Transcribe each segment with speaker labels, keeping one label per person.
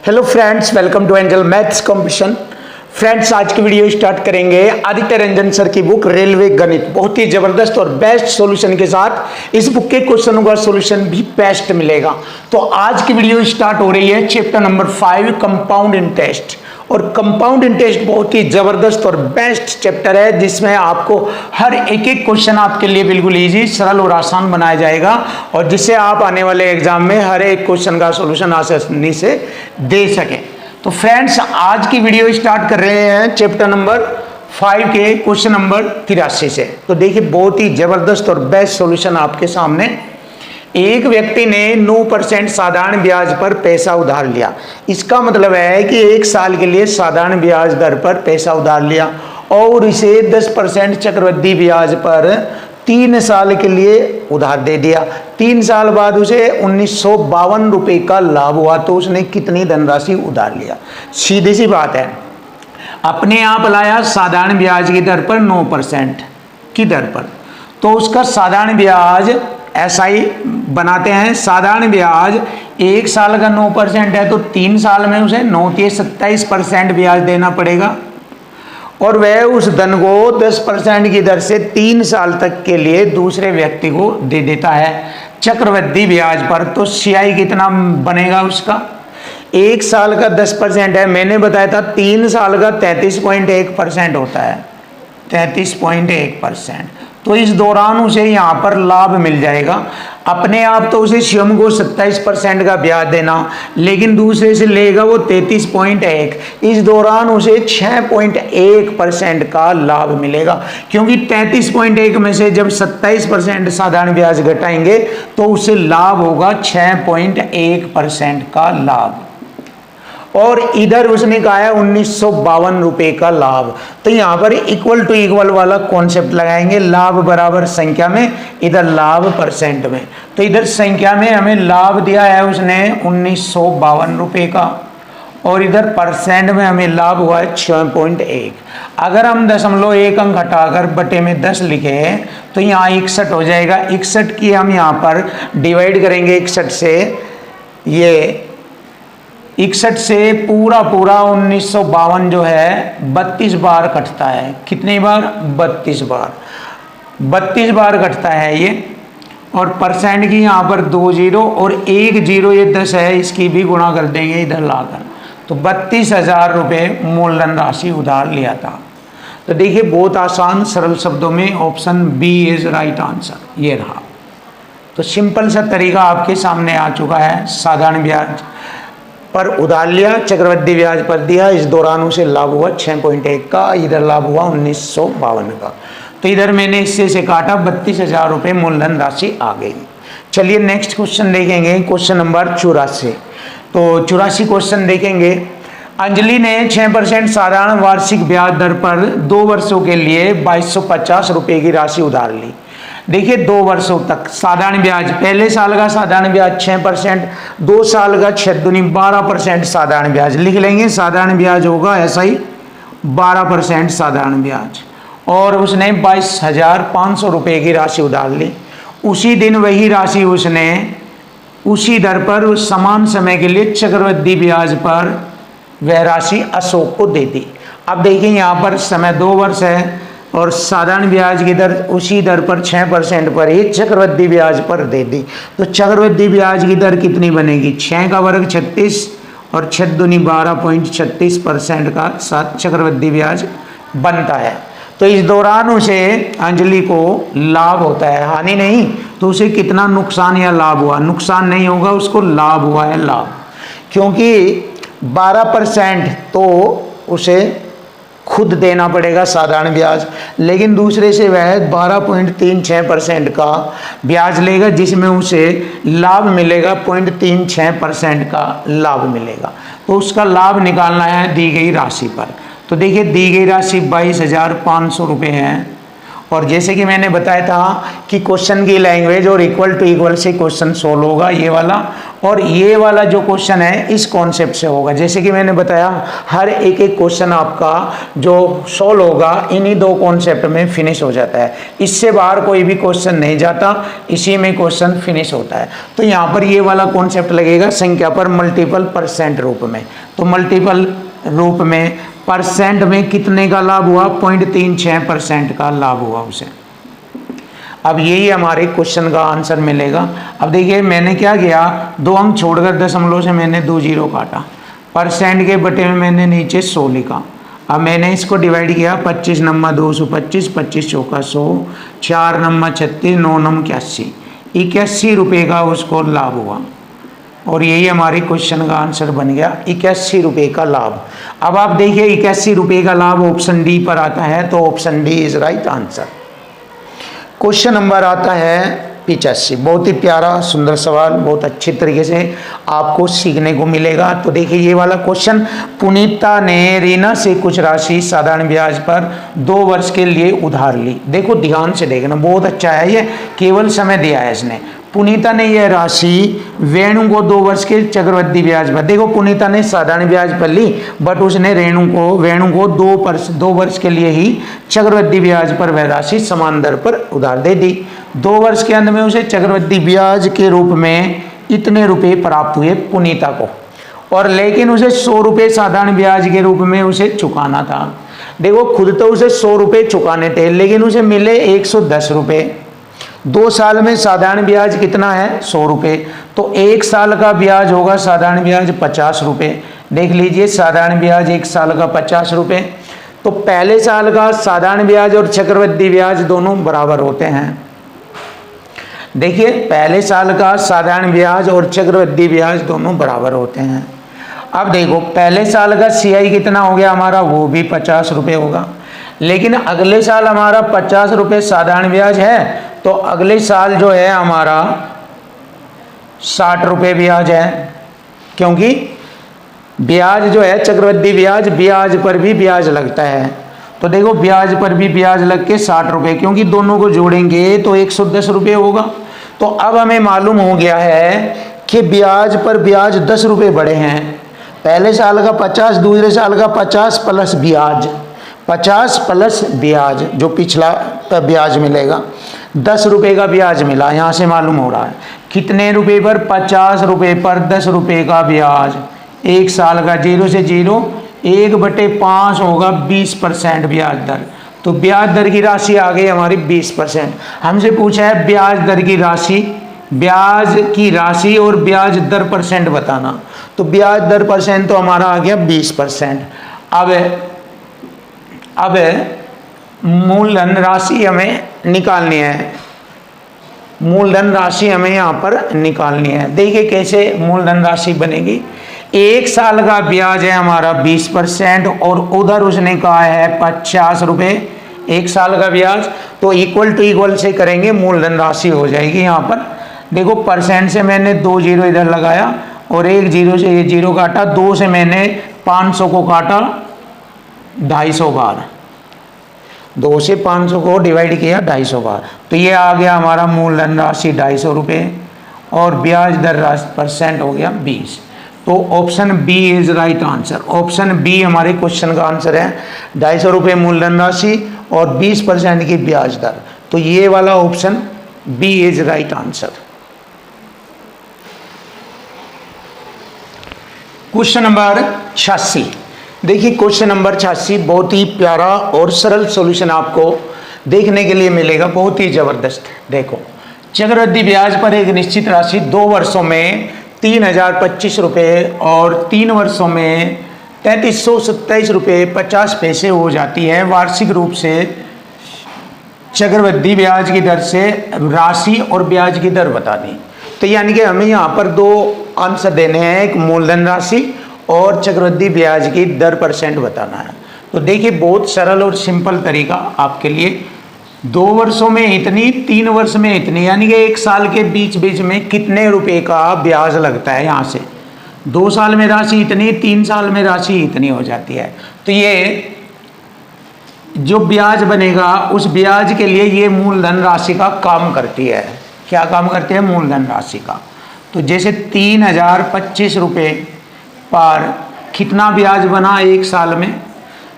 Speaker 1: Hello friends, welcome to Angel Maths Competition. Friends, आज की video start करेंगे Aditya Ranjan sir की बुक रेलवे गणित, बहुत ही जबरदस्त और बेस्ट सॉल्यूशन के साथ। इस बुक के क्वेश्चनों का सॉल्यूशन भी बेस्ट मिलेगा। तो आज की वीडियो स्टार्ट हो रही है चैप्टर नंबर 5 कंपाउंड इंटरेस्ट। और कंपाउंड इंटरेस्ट बहुत ही जबरदस्त और बेस्ट चैप्टर है, जिसमें आपको हर एक एक क्वेश्चन आपके लिए बिल्कुल इजी, सरल और आसान बनाया जाएगा, और जिससे आप आने वाले एग्जाम में हर एक क्वेश्चन का सॉल्यूशन आसानी से दे सकें। तो फ्रेंड्स, आज की वीडियो स्टार्ट कर रहे हैं चैप्टर नंबर 5 के क्वेश्चन नंबर 83 से। तो देखिए, बहुत ही जबरदस्त और बेस्ट सॉल्यूशन आपके सामने। एक व्यक्ति ने 9% साधारण ब्याज पर पैसा उधार लिया। इसका मतलब है कि 1 साल के लिए साधारण ब्याज दर पर पैसा उधार लिया और इसे 10% चक्रवृद्धि ब्याज पर 3 साल के लिए उधार दे दिया। 3 साल बाद उसे 1952 रुपये का लाभ हुआ। तो उसने कितनी धनराशि उधार लिया? सीधी सी बात है, अपने आप लाया साधारण ब्याज की दर पर 9% की दर पर, तो उसका साधारण ब्याज ऐसा ही बनाते हैं। साधारण ब्याज 1 साल का 9% है, तो 3 साल में उसे 9-27% ब्याज देना पड़ेगा, और वह उस धन को 10% की दर से 3 साल तक के लिए दूसरे व्यक्ति को दे देता है चक्रवृद्धि ब्याज पर। तो CI कितना बनेगा उसका? 1 साल का 10% है, मैंने बताया था 3 साल का 33.1% होता है, 33.1%। तो इस दौरान उसे यहाँ पर लाभ मिल जाएगा। अपने आप तो उसे स्वयं को 27% का ब्याज देना, लेकिन दूसरे से लेगा वो 33.1। इस दौरान उसे 6.1% का लाभ मिलेगा, क्योंकि 33.1 में से जब 27% साधारण ब्याज घटाएंगे तो उसे लाभ होगा 6.1% का लाभ। और इधर उसने कहा है 1952 रुपये का लाभ। तो यहाँ पर इक्वल टू इक्वल वाला कॉन्सेप्ट लगाएंगे, लाभ बराबर संख्या में, इधर लाभ परसेंट में। तो इधर संख्या में हमें लाभ दिया है उसने 1952 रुपये का, और इधर परसेंट में हमें लाभ हुआ है 6.1। अगर हम 0.1 अंक हटाकर बटे में 10 लिखे तो यहाँ 61 हो जाएगा। 61 की हम यहाँ पर डिवाइड करेंगे 61 से, ये 61 से पूरा 1952 जो है 32 बार कटता है। कितनी बार? 32 बार। 32 बार कटता है ये। और परसेंट की यहाँ पर 2 जीरो और 1 जीरो, ये 10 है, इसकी भी गुणा कर देंगे इधर लाकर। तो 32,000 रुपये मूलधन राशि उधार लिया था। तो देखिए, बहुत आसान सरल शब्दों में option B is right answer, ये रहा। तो सिंपल सा तरीका आपके सामने आ चुका है। साधारण ब्याज पर उधार लिया, चक्रवृद्धि ब्याज पर दिया, इस दौरान उसे लाभ हुआ 6.1 का, इधर लाभ हुआ 1952 का। तो इधर मैंने इससे से काटा, 32,000 रुपये मूलधन राशि आ गई। चलिए नेक्स्ट क्वेश्चन देखेंगे, क्वेश्चन नंबर 84। तो 84 क्वेश्चन देखेंगे। अंजलि ने 6% साधारण वार्षिक ब्याज दर पर 2 वर्षों के लिए 2250 रुपये की राशि उधार ली। देखिए, 2 वर्षों तक साधारण ब्याज, पहले साल का साधारण ब्याज 6%, 2 साल का 6 दूनी 12% साधारण ब्याज लिख लेंगे। साधारण ब्याज होगा ऐसा ही 12% साधारण ब्याज, और उसने 22,500 रुपये की राशि उधार ली। उसी दिन वही राशि उसने उसी दर पर उस समान समय के लिए चक्रवृद्धि ब्याज पर वह राशि अशोक को दे दी। अब देखिए, यहाँ पर समय 2 वर्ष है और साधारण ब्याज की दर उसी दर पर 6% पर ही चक्रवृद्धि ब्याज पर दे दी। तो चक्रवृद्धि ब्याज की दर कितनी बनेगी? 6 का वर्ग 36 और 6 दूनी 12.36% का साथ चक्रवृद्धि ब्याज बनता है। तो इस दौरान उसे अंजलि को लाभ होता है, हानि नहीं। तो उसे कितना नुकसान या लाभ हुआ? नुकसान नहीं होगा, उसको लाभ हुआ है, लाभ। क्योंकि 12% तो उसे खुद देना पड़ेगा साधारण ब्याज, लेकिन दूसरे से वह 12.36% का ब्याज लेगा, जिसमें उसे लाभ मिलेगा 0.36% का लाभ मिलेगा। तो उसका लाभ निकालना है दी गई राशि पर। तो देखिए, दी गई राशि 22,500 रुपये है, और जैसे कि मैंने बताया था कि क्वेश्चन की लैंग्वेज और इक्वल टू इक्वल से क्वेश्चन सोल्व होगा ये वाला, और ये वाला जो क्वेश्चन है इस कॉन्सेप्ट से होगा। जैसे कि मैंने बताया हर एक एक क्वेश्चन आपका जो सोल्व होगा इन्हीं दो कॉन्सेप्ट में फिनिश हो जाता है, इससे बाहर कोई भी क्वेश्चन नहीं जाता, इसी में क्वेश्चन फिनिश होता है। तो यहाँ पर ये वाला कॉन्सेप्ट लगेगा संख्या पर मल्टीपल परसेंट रूप में। तो मल्टीपल रूप में परसेंट में कितने का लाभ हुआ, 0.36% का लाभ हुआ उसे। अब यही हमारे क्वेश्चन का आंसर मिलेगा। अब देखिए मैंने क्या किया, 2 अंक छोड़कर दशमलव से मैंने 2 जीरो काटा, परसेंट के बटे में मैंने नीचे 100 लिखा। अब मैंने इसको डिवाइड किया, 25 नम्मा 225, 25 चौका 100, 4 नम्मा 36, 9 नम 81, 81 रुपये का उसको लाभ हुआ। और यही हमारे क्वेश्चन का आंसर बन गया, 81 रुपये का लाभ। अब आप देखिए 81 रुपये का लाभ ऑप्शन डी पर आता है, तो option D is right answer. Question number आता है 85। बहुत ही प्यारा सुंदर सवाल, बहुत अच्छी तरीके से आपको सीखने को मिलेगा। तो देखिए ये वाला क्वेश्चन, पुनीता ने रीना से कुछ राशि साधारण ब्याज पर 2 वर्ष के लिए उधार ली। देखो ध्यान से देखना, बहुत अच्छा है, ये केवल समय दिया है इसने। पुनीता ने यह राशि वेणु को 2 वर्ष के चक्रवृद्धि ब्याज पर, देखो पुनीता ने साधारण ब्याज पर ली, बट उसने वेणु को 2 वर्ष के लिए ही चक्रवृद्धि ब्याज पर वह राशि समान दर पर उधार दे दी। 2 वर्ष के अंत में उसे चक्रवृद्धि ब्याज के रूप में इतने रुपए प्राप्त हुए पुनीता को, और लेकिन उसे 100 रुपये साधारण ब्याज के रूप में उसे चुकाना था। देखो खुद तो उसे 100 रुपये चुकाने थे, लेकिन उसे मिले 110 रुपये। 2 साल में साधारण ब्याज कितना है, 100 रुपये, तो 1 साल का ब्याज होगा साधारण ब्याज 50 रुपये। देख लीजिए साधारण ब्याज 1 साल का 50 रुपये। तो पहले साल का साधारण ब्याज और चक्रवृद्धि ब्याज दोनों बराबर होते हैं। देखिए पहले साल का साधारण ब्याज और चक्रवृद्धि ब्याज दोनों बराबर होते हैं। अब देखो पहले साल का CI कितना हो गया हमारा, वो भी 50 रुपये होगा, लेकिन अगले साल हमारा 50 रुपये साधारण ब्याज है, तो अगले साल जो है हमारा 60 रुपये ब्याज है, क्योंकि ब्याज जो है चक्रवृद्धि ब्याज, ब्याज पर भी ब्याज लगता है। तो देखो ब्याज पर भी ब्याज लग के 60 रुपये, क्योंकि दोनों को जोड़ेंगे तो 110 रुपये होगा। तो अब हमें मालूम हो गया है कि ब्याज पर ब्याज 10 रुपये बढ़े हैं। पहले साल का 50, दूसरे साल का 50 प्लस ब्याज, 50 प्लस ब्याज जो पिछला ब्याज मिलेगा, 10 रुपये का ब्याज मिला। यहाँ से मालूम हो रहा है कितने रुपए पर, 50 रुपये पर 10 रुपये का ब्याज। 1 साल का 0 से 0, 1/5 होगा 20% ब्याज दर। तो ब्याज दर की राशि आ गई हमारी 20%। हमसे पूछा है ब्याज दर की राशि, ब्याज की राशि और ब्याज दर परसेंट बताना। तो ब्याज दर परसेंट तो हमारा आ गया 20%। अब मूलधन राशि हमें निकालनी है, मूलधन राशि हमें यहाँ पर निकालनी है। देखिए कैसे मूलधन राशि बनेगी। 1 साल का ब्याज है हमारा 20% और उधर उसने कहा है 50 रुपये 1 साल का ब्याज, तो इक्वल टू इक्वल से करेंगे, मूलधन राशि हो जाएगी। यहाँ पर देखो परसेंट से मैंने 2 जीरो इधर लगाया और 1 जीरो से ये जीरो काटा, 2 से मैंने 500 को काटा 250 बार, 2 से 500 को डिवाइड किया 250 बार, तो ये आ गया हमारा मूलधन राशि 250 रुपये और ब्याज दर राशि परसेंट हो गया 20। तो option B is right answer. Option B हमारे क्वेश्चन का आंसर है, 250 रुपये मूलधन राशि और 20% की ब्याज दर। तो ये वाला option B is right answer. Question number 86। देखिए क्वेश्चन नंबर 86 बहुत ही प्यारा और सरल सॉल्यूशन आपको देखने के लिए मिलेगा, बहुत ही जबरदस्त। देखो चक्रवृद्धि ब्याज पर एक निश्चित राशि 2 वर्षों में 3025 रुपये और 3 वर्षों में 3327 रुपये 50 पैसे हो जाती है। वार्षिक रूप से चक्रवृद्धि ब्याज की दर से राशि और ब्याज की दर बता दी। तो यानी कि हमें यहाँ पर 2 आंसर देने हैं, एक मूलधन राशि और चक्रवृद्धि ब्याज की दर परसेंट बताना है। तो देखिए बहुत सरल और सिंपल तरीका आपके लिए। 2 वर्षों में इतनी, 3 वर्ष में इतनी, यानी कि 1 साल के बीच बीच में कितने रुपए का ब्याज लगता है। यहाँ से 2 साल में राशि इतनी, 3 साल में राशि इतनी हो जाती है। तो ये जो ब्याज बनेगा उस ब्याज के लिए ये मूलधन राशि का काम करती है। क्या काम करती है? मूलधन राशि का। तो जैसे 3025 रुपये पर कितना ब्याज बना एक साल में?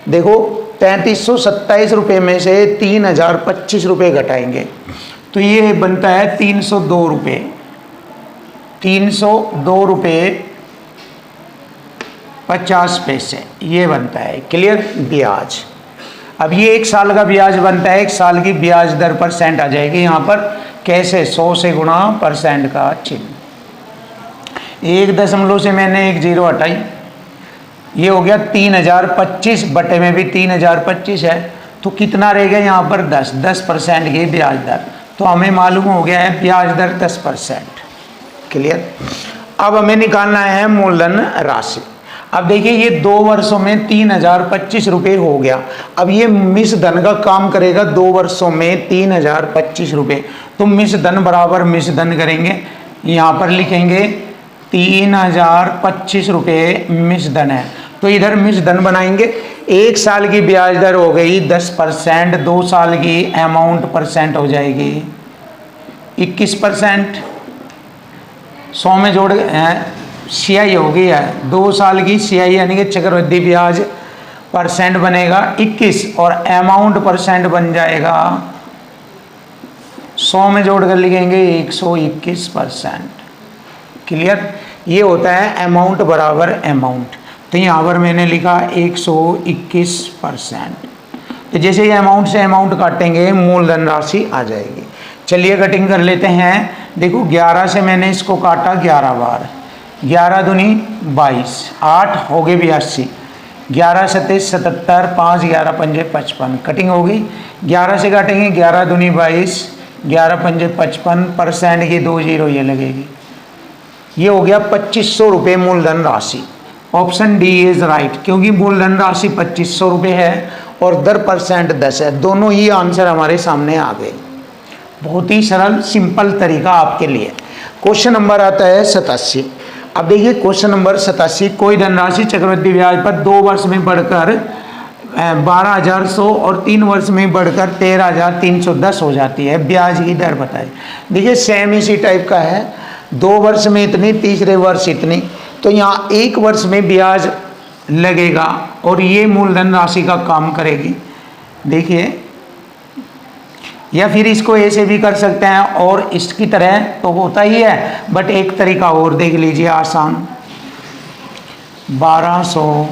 Speaker 1: देखो 3527 रुपये में से 3025 रुपये घटाएंगे तो ये बनता है 302 रुपये। 302 रुपये 50 पैसे ये बनता है। क्लियर? ब्याज। अब ये एक साल का ब्याज बनता है। एक साल की ब्याज दर परसेंट आ जाएगी यहाँ पर। कैसे? 100 से गुणा परसेंट का चिन्ह। 1 दशमलव से मैंने 1 जीरो हटाई, ये हो गया 3025 बटे में भी 3025 है तो कितना रहेगा यहाँ पर? 10% की ब्याज दर। तो हमें मालूम हो गया है ब्याज दर 10%। क्लियर? अब हमें निकालना है मूलधन राशि। अब देखिए ये 2 वर्षों में 3025 रुपये हो गया। अब ये मिश्र धन का काम करेगा 2 वर्षों में 3025 रुपये। तो मिश्र धन बराबर मिश्र धन करेंगे, यहाँ पर लिखेंगे 3025 रुपये मिश्र धन है तो इधर मिश्र धन बनाएंगे। एक साल की ब्याज दर हो गई 10%, 2 साल की अमाउंट परसेंट हो जाएगी 21%। 100 में जोड़ CI हो गई है, 2 साल की CI यानी कि चक्रवृद्धि ब्याज परसेंट बनेगा 21 और अमाउंट परसेंट बन जाएगा 100 में जोड़ कर लिखेंगे 121%। क्लियर? ये होता है अमाउंट बराबर अमाउंट। तो यहाँ पर मैंने लिखा 121%। तो जैसे ही अमाउंट से अमाउंट काटेंगे मूलधन राशि आ जाएगी। चलिए कटिंग कर लेते हैं। देखो 11 से मैंने इसको काटा 11 बार, 11 दूनी 22, 8 हो गए 82, 11 सत्ते 77, 5 11 पंजे 55। कटिंग हो गई। 11 से काटेंगे 11 दूनी 22, 11 पंजे 55, परसेंट की 2 जीरो ये लगेगी। ये हो गया 2500 रुपये मूलधन राशि। ऑप्शन डी इज राइट, क्योंकि मूलधन राशि 2500 रुपये है और दर परसेंट 10 है। दोनों ही आंसर हमारे सामने आ गए। बहुत ही सरल सिंपल तरीका आपके लिए। क्वेश्चन नंबर आता है 87। अब देखिए क्वेश्चन नंबर 87, कोई धनराशि चक्रवृद्धि ब्याज पर 2 वर्ष में बढ़कर 12,100 और 3 वर्ष में बढ़कर 13,310 हो जाती है। ब्याज की दर बताए। देखिए सेम इसी टाइप का है। 2 वर्ष में इतनी, तीसरे वर्ष इतनी, तो यहाँ 1 वर्ष में ब्याज लगेगा और ये मूलधन राशि का काम करेगी। देखिए, या फिर इसको ऐसे भी कर सकते हैं और इसकी तरह तो होता ही है, बट एक तरीका और देख लीजिए आसान। 1200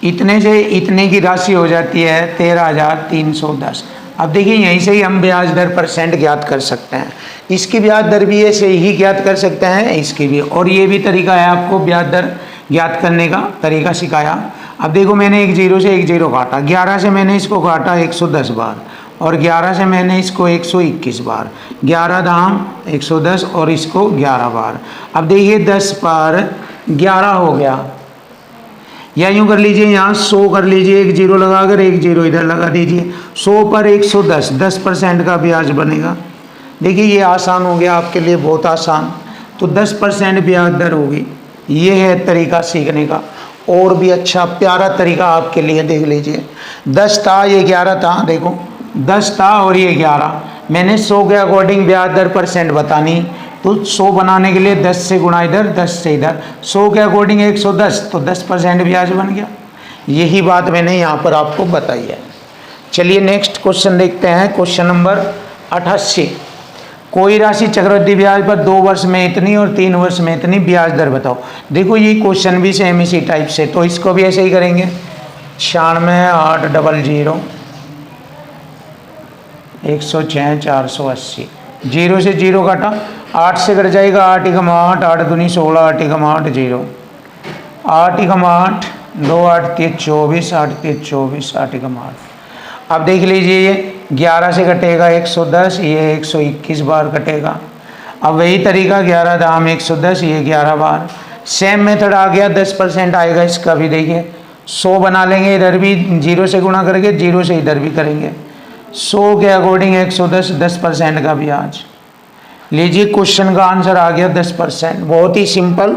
Speaker 1: इतने से इतने की राशि हो जाती है 13,310। अब देखिए यहीं से ही हम ब्याज दर परसेंट ज्ञात कर सकते हैं। इसकी ब्याज दर भी ऐसे ही ज्ञात कर सकते हैं, इसकी भी। और ये भी तरीका है आपको ब्याज दर ज्ञात करने का तरीका सिखाया। अब देखो मैंने 1 जीरो से 1 जीरो काटा, 11 से मैंने इसको काटा 110 बार और 11 से मैंने इसको 121 बार, 11 दाम 110 और इसको 11 बार। अब देखिए 10 पर 11 हो गया, या यूँ कर लीजिए यहाँ 100 कर लीजिए, 1 जीरो लगाकर 1 जीरो इधर लगा दीजिए। 100 पर 110, 10% का ब्याज बनेगा। देखिए ये आसान हो गया आपके लिए, बहुत आसान। तो 10% ब्याज दर होगी। ये है तरीका सीखने का। और भी अच्छा प्यारा तरीका आपके लिए देख लीजिए। 10 था, ये 11 था। देखो 10 था और ये 11। मैंने 100 के अकॉर्डिंग ब्याज दर परसेंट बतानी, तो 100 बनाने के लिए 10 से गुणा इधर, 10 से इधर। 100 के अकॉर्डिंग 110, तो 10% ब्याज बन गया। यही बात मैंने यहाँ पर आपको बताई है। चलिए नेक्स्ट क्वेश्चन देखते हैं। क्वेश्चन नंबर 88, कोई राशि चक्रवृद्धि ब्याज पर 2 वर्ष में इतनी और 3 वर्ष में इतनी ब्याज दर बताओ। देखो ये क्वेश्चन भी सेम इसी टाइप से, तो इसको भी ऐसे ही करेंगे। 96,800 106 480, 0 से 0 काटा, 8 से कट जाएगा 8 एकम 8, 8 दूनी 16, 8 एकम 8 0, 8 एकम 8, 2 8 3 24, 8 3 24, 8 एकम 8। अब देख लीजिए ये 11 से कटेगा 110, ये 121 बार कटेगा। अब वही तरीका 11 दाम 110, ये 11 बार। सेम मेथड आ गया, 10% आएगा इसका भी। देखिए 100 बना लेंगे, इधर भी 0 से गुणा करेंगे, 0 से इधर भी करेंगे। 100 के अकॉर्डिंग 110, 10% का ब्याज। लीजिए क्वेश्चन का आंसर आ गया 10%। बहुत ही सिंपल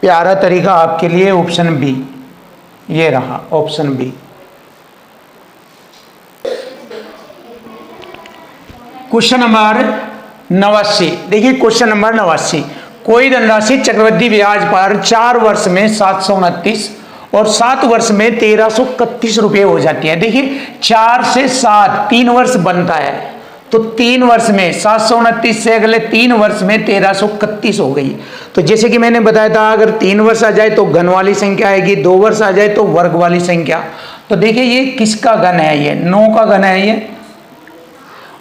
Speaker 1: प्यारा तरीका आपके लिए, ऑप्शन बी। ये रहा ऑप्शन बी। क्वेश्चन नंबर 89, देखिए क्वेश्चन नंबर 89, कोई धनराशि चक्रवृद्धि ब्याज पर 4 वर्ष में 729 और 7 वर्ष में 1331 रुपये हो जाती है। देखिए 4 से 7 3 वर्ष बनता है, तो 3 वर्ष में 729 से अगले 3 वर्ष में 1331 हो गई। तो जैसे कि मैंने बताया था, अगर 3 वर्ष आ जाए तो घन वाली संख्या आएगी, 2 वर्ष आ जाए तो वर्ग वाली संख्या। तो देखिए ये किसका घन है, ये 9 का घन है ये,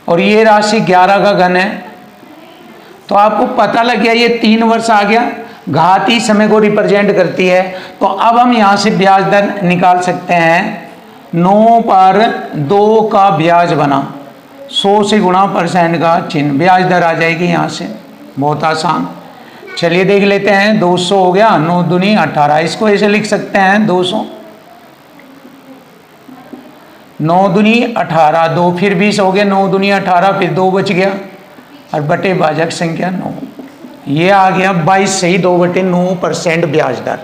Speaker 1: और ये राशि 11 का घन है। तो आपको पता लग गया ये 3 वर्ष आ गया, घात ही समय को रिप्रेजेंट करती है। तो अब हम यहाँ से ब्याज दर निकाल सकते हैं। 9 पर 2 का ब्याज बना, 100 से गुणा % का चिन्ह, ब्याज दर आ जाएगी यहाँ से, बहुत आसान। चलिए देख लेते हैं, 200 हो गया, 9 दूनी 18, इसको ऐसे लिख सकते हैं 200, 9 दूनी 18, 2 फिर 20 हो गया, 9 दूनी 18, फिर 2 बच गया और बटे भाजक संख्या 9, ये आ गया 22 सही 2/9% ब्याज दर।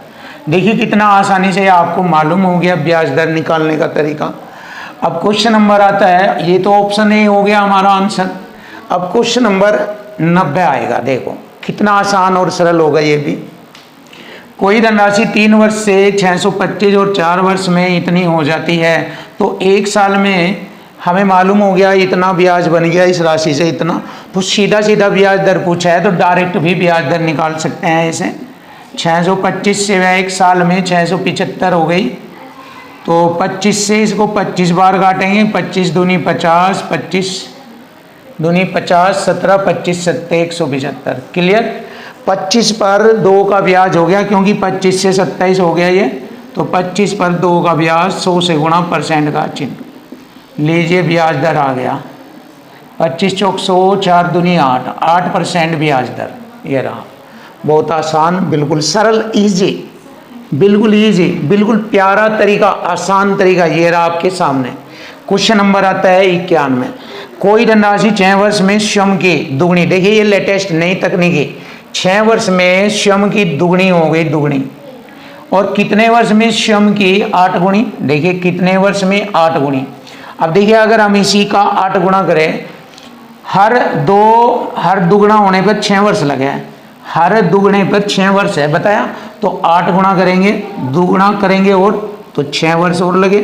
Speaker 1: देखिए कितना आसानी से आपको मालूम हो गया ब्याज दर निकालने का तरीका। अब क्वेश्चन नंबर आता है, ये तो ऑप्शन ए हो गया हमारा आंसर। अब क्वेश्चन नंबर 90 आएगा, देखो कितना आसान और सरल होगा ये भी। कोई धनराशि 3 वर्ष से 625 और 4 वर्ष में इतनी हो जाती है, तो 1 साल में हमें मालूम हो गया इतना ब्याज बन गया इस राशि से इतना। तो सीधा सीधा ब्याज दर पूछा है तो डायरेक्ट भी ब्याज दर निकाल सकते हैं इसे। 625 से वह 1 साल में 675 हो गई, तो 25 से इसको 25 बार काटेंगे, 25 दूनी 50, 25 दूनी 50, 17, 25 सत्ते 175, क्लियर। 25 पर 2 का ब्याज हो गया, क्योंकि 25 से 27 हो गया ये, तो 25 पर 2 का ब्याज 100 से गुणा % का चिन्ह, लीजिए ब्याज दर आ गया 25 चौक 100, 4 दूनी 8, 8% ब्याज दर, ये रहा। बहुत आसान, बिल्कुल सरल, इजी, बिल्कुल इजी, बिल्कुल प्यारा तरीका, आसान तरीका, ये रहा आपके सामने। क्वेश्चन नंबर आता है 91, कोई धनराशि 6 वर्ष में श्रम की दुगनी, देखिए ये लेटेस्ट नई तकनीकी, 6 वर्ष में श्रम की दुगनी हो गई, दुगनी, और कितने वर्ष में श्रम की 8 गुणी, देखिए कितने वर्ष में 8 गुणी। अब देखिए अगर हम इसी का 8 गुणा करें, हर दुगुना होने पर 6 वर्ष लगे हैं, हर दुगुने पर 6 वर्ष है बताया, तो 8 गुणा करेंगे, दुगुना करेंगे और तो 6 वर्ष और लगे,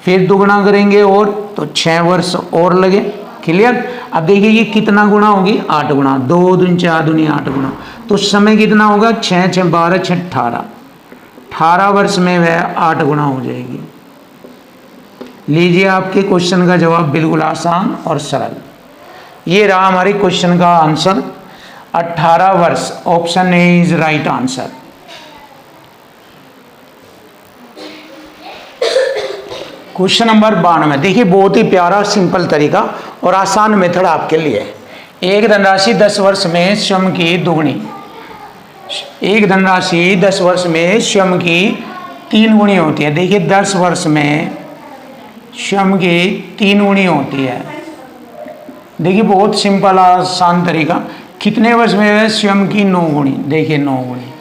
Speaker 1: फिर दुगुना करेंगे और तो 6 वर्ष और लगे, क्लियर। अब देखिए ये कितना गुणा होगी, 8 गुणा, 2 दूनी 4 दूनी 8 गुणा, तो समय कितना होगा, 6 6 12 6 18, 18 वर्ष में वह 8 गुणा हो जाएगी। लीजिए आपके क्वेश्चन का जवाब, बिल्कुल आसान और सरल। ये रहा हमारे क्वेश्चन का आंसर, 18 वर्ष, option A is right answer. Question number 92, देखिए बहुत ही प्यारा सिंपल तरीका और आसान मेथड आपके लिए। एक धनराशि 10 वर्ष में श्रम की दुगनी, एक धनराशि 10 वर्ष में श्रम की 3 गुणी होती है। देखिए 10 वर्ष में श्रम की 3 गुणी होती है। देखिए बहुत सिंपल आसान तरीका, कितने वर्ष में है श्रम की 9 गुणी, देखिए 9 गुणी,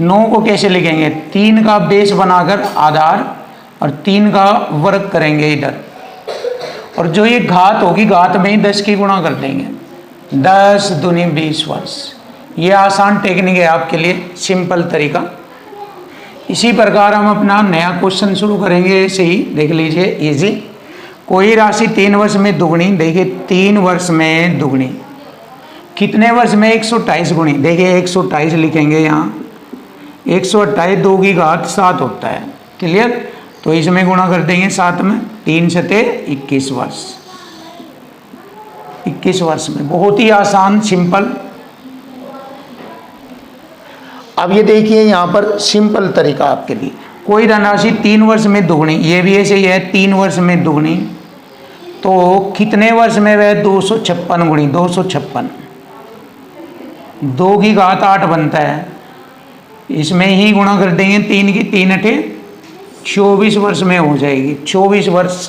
Speaker 1: 9 को कैसे लिखेंगे, 3 का बेस बनाकर आधार और 3 का वर्ग करेंगे इधर, और जो ये घात होगी घात में ही 10 की गुणा कर देंगे, 10 दूनी 20 वर्ष। ये आसान टेक्निक है आपके लिए, सिंपल तरीका। इसी प्रकार हम अपना नया क्वेश्चन शुरू करेंगे, ऐसे ही देख लीजिए इजी। कोई राशि 3 वर्ष में दुगनी, देखिए 3 वर्ष में दुगनी, कितने वर्ष में 128 गुणी, देखिए 128 लिखेंगे यहाँ, 128 2 की घात 7 होता है, क्लियर। तो इसमें गुणा कर देंगे 7 में, 3 सते 21 वर्ष, 21 वर्ष में, बहुत ही आसान सिंपल। अब ये देखिए यहाँ पर सिंपल तरीका आपके लिए, कोई धनराशि 3 वर्ष में दुगनी, ये भी ऐसे ही है 3 वर्ष में दुगनी, तो कितने वर्ष में वह 256 गुणी, 256, 2 की घात 8 बनता है, इसमें ही गुणा कर देंगे 3 की, 3 अठे 24 वर्ष में हो जाएगी, 24 वर्ष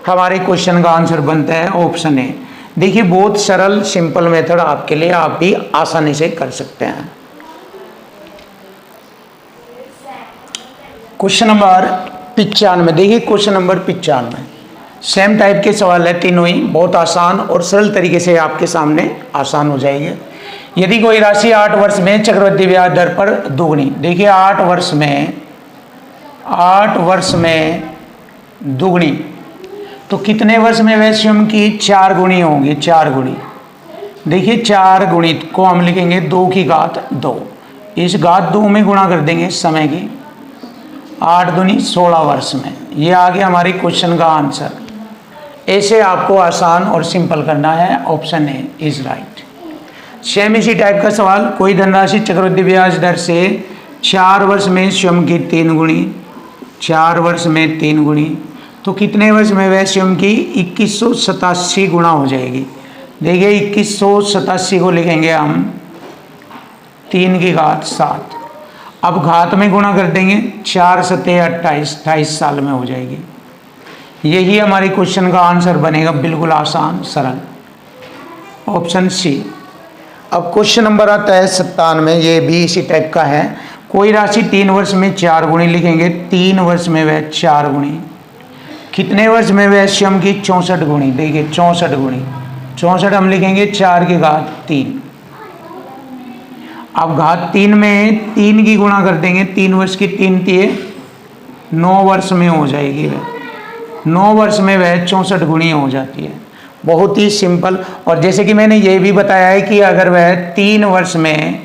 Speaker 1: हमारे क्वेश्चन का आंसर बनता है, ऑप्शन ए। देखिए बहुत सरल सिंपल मेथड आपके लिए, आप भी आसानी से कर सकते हैं। क्वेश्चन नंबर 95, देखिए क्वेश्चन नंबर 95 सेम टाइप के सवाल है, तीनों ही बहुत आसान और सरल तरीके से आपके सामने आसान हो जाएंगे। यदि कोई राशि 8 वर्ष में चक्रवृद्धि ब्याज दर पर दोगुनी, देखिए 8 वर्ष में दुगुनी, तो कितने वर्ष में वह स्वयं की 4 गुणी होंगी, 4 गुणी। देखिए 4 गुणित को हम लिखेंगे 2 की घात 2, इस घात 2 में गुणा कर देंगे समय की, 8 दूनी 16 वर्ष में। ये आ गया हमारी क्वेश्चन का आंसर। ऐसे आपको आसान और सिंपल करना है, option A is right. Same इसी टाइप का सवाल, कोई धनराशि चक्रवृद्धि ब्याज दर से 4 वर्ष में स्वयं की 3 गुणी, 4 वर्ष में 3 गुणी, तो कितने वर्ष में वह स्वयं की 2187 गुणा हो जाएगी। देखिए 2187 को लिखेंगे हम 3 की घात 7, अब घात में गुणा कर देंगे, 4 सत्ते 28, 28 साल में हो जाएगी। यही हमारी क्वेश्चन का आंसर बनेगा, बिल्कुल आसान सरल, ऑप्शन सी। अब क्वेश्चन नंबर आता है 97, ये भी इसी टाइप का है। कोई राशि 3 वर्ष में 4 गुणी लिखेंगे, 3 वर्ष में वह 4 गुणी, कितने वर्ष में वह स्वयं की 64 गुणी। देखिए 64 गुणी, 64 हम लिखेंगे 4 की घात 3, अब घात 3 में 3 की गुणा कर देंगे, 3 वर्ष की 3 तिये 9 वर्ष में हो जाएगी वह, 9 वर्ष में वह 64 गुणी हो जाती है। बहुत ही सिंपल। और जैसे कि मैंने ये भी बताया है कि अगर वह 3 वर्ष में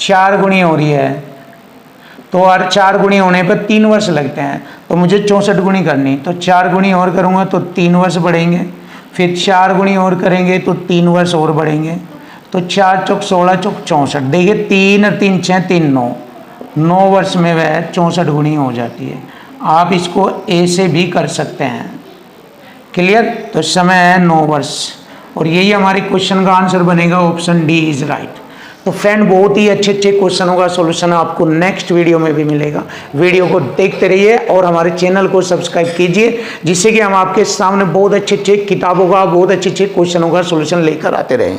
Speaker 1: 4 गुणी हो रही है तो हर 4 गुणी होने पर 3 वर्ष लगते हैं, तो मुझे 64 गुणी करनी, तो 4 गुणी और करूँगा तो 3 वर्ष बढ़ेंगे, फिर 4 गुणी और करेंगे तो 3 वर्ष और बढ़ेंगे, तो 4 चौक 16 चौक 64। देखिए 3 और 3 6 3 9, 9 वर्ष में वह 64 गुणी हो जाती है। आप इसको ए से भी कर सकते हैं। क्लियर? तो समय है 9 वर्ष, और यही हमारे क्वेश्चन का आंसर बनेगा, ऑप्शन डी इज राइट। तो फ्रेंड, बहुत ही अच्छे अच्छे क्वेश्चनों का सॉल्यूशन आपको नेक्स्ट वीडियो में भी मिलेगा। वीडियो को देखते रहिए और हमारे चैनल को सब्सक्राइब कीजिए, जिससे कि हम आपके सामने बहुत अच्छे अच्छे किताबों का, बहुत अच्छे अच्छे क्वेश्चनों का सॉल्यूशन लेकर आते रहें।